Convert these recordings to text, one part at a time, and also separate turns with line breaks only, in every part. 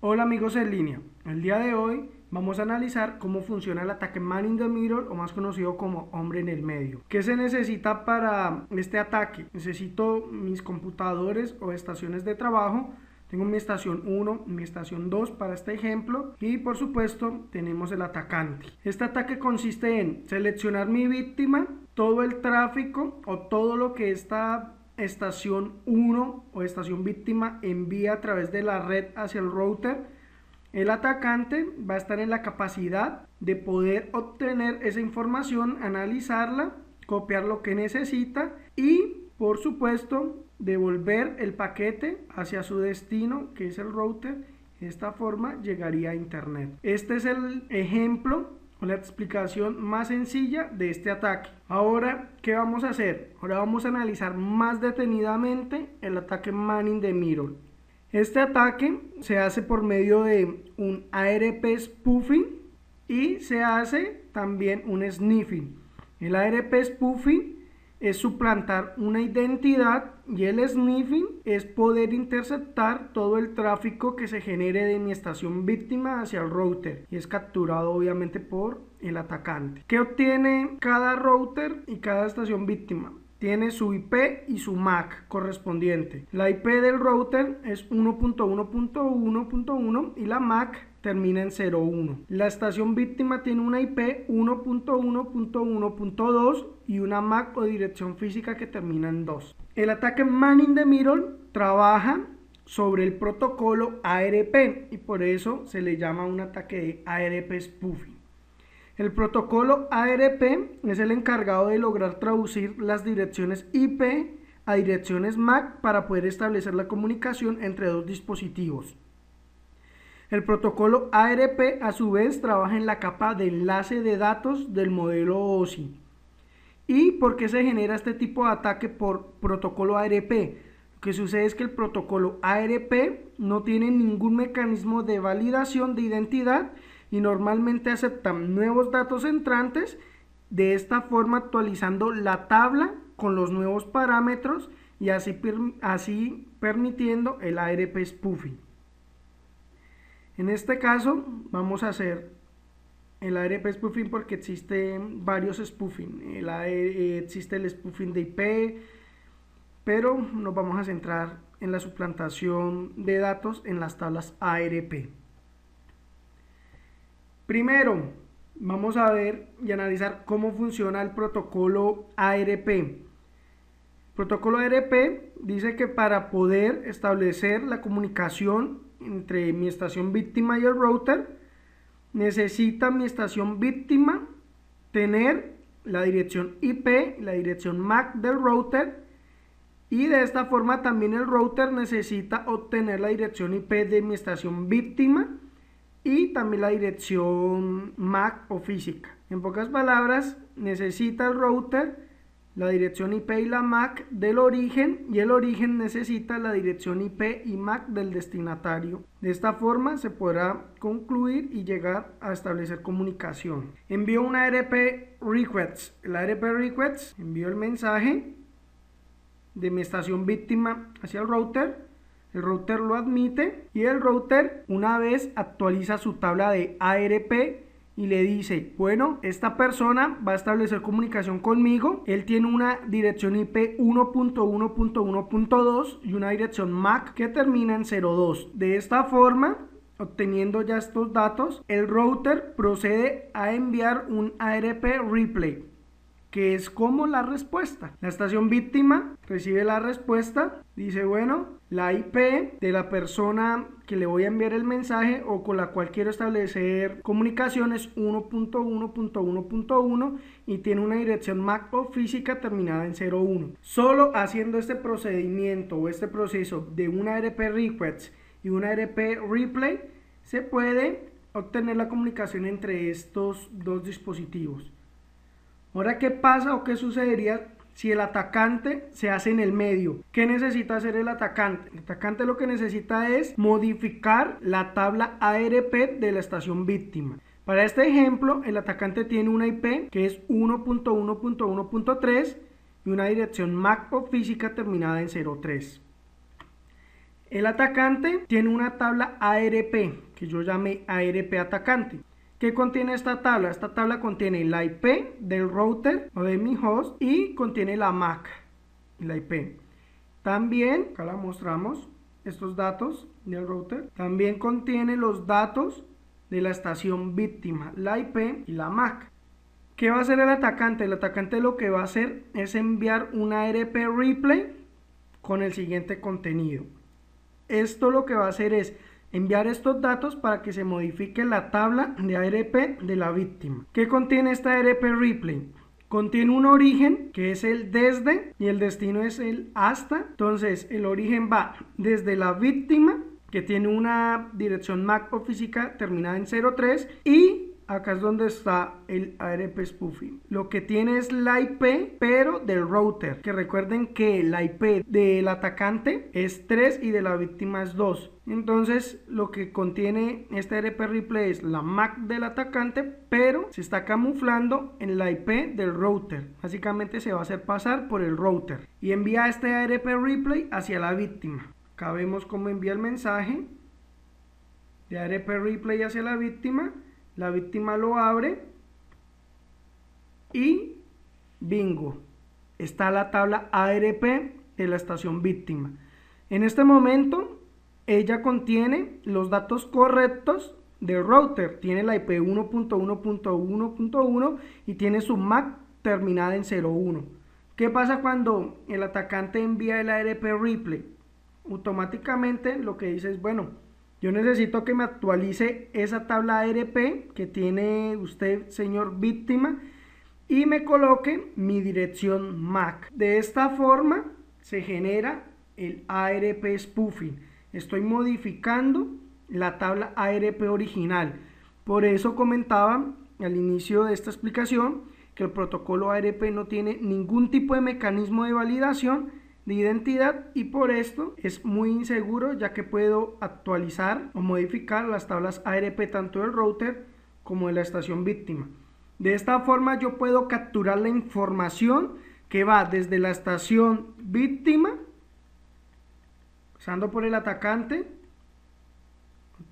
Hola amigos en línea, el día de hoy vamos a analizar cómo funciona el ataque Man in the Middle o más conocido como hombre en el medio. ¿Qué se necesita para este ataque? Necesito mis computadores o estaciones de trabajo. Tengo mi estación 1, mi estación 2 para este ejemplo y por supuesto tenemos el atacante. Este ataque consiste en seleccionar mi víctima, todo el tráfico o todo lo que esta estación 1 o estación víctima envía a través de la red hacia el router. El atacante va a estar en la capacidad de poder obtener esa información, analizarla, copiar lo que necesita y por supuesto devolver el paquete hacia su destino, que es el router. De esta forma llegaría a internet. Este es el ejemplo o la explicación más sencilla de este ataque. Ahora, ¿qué vamos a hacer? Ahora vamos a analizar más detenidamente el ataque Man in the Middle. Este ataque se hace por medio de un ARP spoofing y se hace también un sniffing. El ARP spoofing es suplantar una identidad y el sniffing es poder interceptar todo el tráfico que se genere de mi estación víctima hacia el router y es capturado obviamente por el atacante. ¿Qué obtiene cada router y cada estación víctima? Tiene su IP y su MAC correspondiente. La IP del router es 1.1.1.1 y la MAC termina en 01. La estación víctima tiene una IP 1.1.1.2 y una MAC o dirección física que termina en 2. El ataque Man in the Middle trabaja sobre el protocolo ARP y por eso se le llama un ataque de ARP spoofing. El protocolo ARP es el encargado de lograr traducir las direcciones IP a direcciones MAC para poder establecer la comunicación entre dos dispositivos. El protocolo ARP a su vez trabaja en la capa de enlace de datos del modelo OSI. ¿Y por qué se genera este tipo de ataque por protocolo ARP? Lo que sucede es que el protocolo ARP no tiene ningún mecanismo de validación de identidad y normalmente aceptan nuevos datos entrantes, de esta forma actualizando la tabla con los nuevos parámetros y así permitiendo el ARP spoofing. En este caso vamos a hacer el ARP spoofing porque existen varios spoofing. Existe el spoofing de IP, pero nos vamos a centrar en la suplantación de datos en las tablas ARP. Primero, vamos a ver y analizar cómo funciona el protocolo ARP. El protocolo ARP dice que para poder establecer la comunicación entre mi estación víctima y el router, necesita mi estación víctima tener la dirección IP, la dirección MAC del router, y de esta forma también el router necesita obtener la dirección IP de mi estación víctima y también la dirección MAC o física. En pocas palabras, necesita el router la dirección IP y la MAC del origen y el origen necesita la dirección IP y MAC del destinatario. De esta forma se podrá concluir y llegar a establecer comunicación. Envío una ARP request. El ARP request envío el mensaje de mi estación víctima hacia el router lo admite y el router una vez actualiza su tabla de ARP y le dice, bueno, esta persona va a establecer comunicación conmigo, él tiene una dirección IP 1.1.1.2 y una dirección MAC que termina en 02. De esta forma, obteniendo ya estos datos, el router procede a enviar un ARP replay, que es como la respuesta. La estación víctima recibe la respuesta, dice, bueno, la IP de la persona que le voy a enviar el mensaje o con la cual quiero establecer comunicación es 1.1.1.1 y tiene una dirección MAC o física terminada en 01. Solo haciendo este procedimiento o este proceso de una ARP request y una ARP replay se puede obtener la comunicación entre estos dos dispositivos. Ahora, ¿qué pasa o qué sucedería si el atacante se hace en el medio? ¿Qué necesita hacer el atacante? El atacante lo que necesita es modificar la tabla ARP de la estación víctima. Para este ejemplo, el atacante tiene una IP que es 1.1.1.3 y una dirección MAC o física terminada en 03. El atacante tiene una tabla ARP, que yo llamé ARP atacante. ¿Qué contiene esta tabla? Esta tabla contiene la IP del router o de mi host y contiene la MAC, la IP. También, acá la mostramos, estos datos del router. También contiene los datos de la estación víctima, la IP y la MAC. ¿Qué va a hacer el atacante? El atacante lo que va a hacer es enviar una ARP replay con el siguiente contenido. Esto lo que va a hacer es enviar estos datos para que se modifique la tabla de ARP de la víctima. ¿Qué contiene esta ARP replay? Contiene un origen que es el desde y el destino es el hasta. Entonces el origen va desde la víctima, que tiene una dirección MAC o física terminada en 03, y acá es donde está el ARP spoofing. Lo que tiene es la IP, pero del router, que recuerden que la IP del atacante es 3 y de la víctima es 2. Entonces lo que contiene este ARP replay es la MAC del atacante, pero se está camuflando en la IP del router. Básicamente se va a hacer pasar por el router y envía este ARP replay hacia la víctima. Acá vemos cómo envía el mensaje de ARP replay hacia la víctima. La víctima lo abre y bingo, está la tabla ARP de la estación víctima. En este momento ella contiene los datos correctos del router, tiene la IP 1.1.1.1 y tiene su MAC terminada en 01. ¿Qué pasa cuando el atacante envía el ARP replay? Automáticamente lo que dice es, bueno, yo necesito que me actualice esa tabla ARP que tiene usted, señor víctima, y me coloque mi dirección MAC. De esta forma se genera el ARP spoofing. Estoy modificando la tabla ARP original. Por eso comentaba al inicio de esta explicación que el protocolo ARP no tiene ningún tipo de mecanismo de validación de identidad y por esto es muy inseguro, ya que puedo actualizar o modificar las tablas ARP tanto del router como de la estación víctima. De esta forma yo puedo capturar la información que va desde la estación víctima, pasando por el atacante,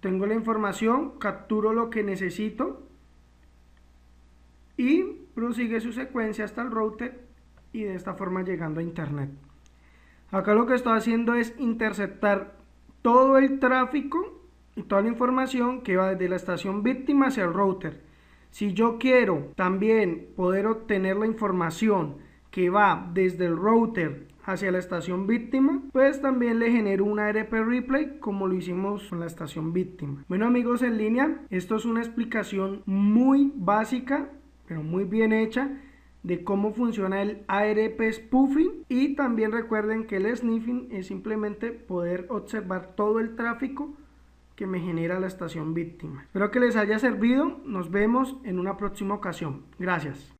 tengo la información, capturo lo que necesito y prosigue su secuencia hasta el router y de esta forma llegando a internet. Acá lo que estoy haciendo es interceptar todo el tráfico y toda la información que va desde la estación víctima hacia el router. Si yo quiero también poder obtener la información que va desde el router hacia la estación víctima, pues también le genero una ARP replay como lo hicimos con la estación víctima. Bueno amigos en línea, esto es una explicación muy básica, pero muy bien hecha, de cómo funciona el ARP spoofing, y también recuerden que el sniffing es simplemente poder observar todo el tráfico que me genera la estación víctima. Espero que les haya servido, nos vemos en una próxima ocasión. Gracias.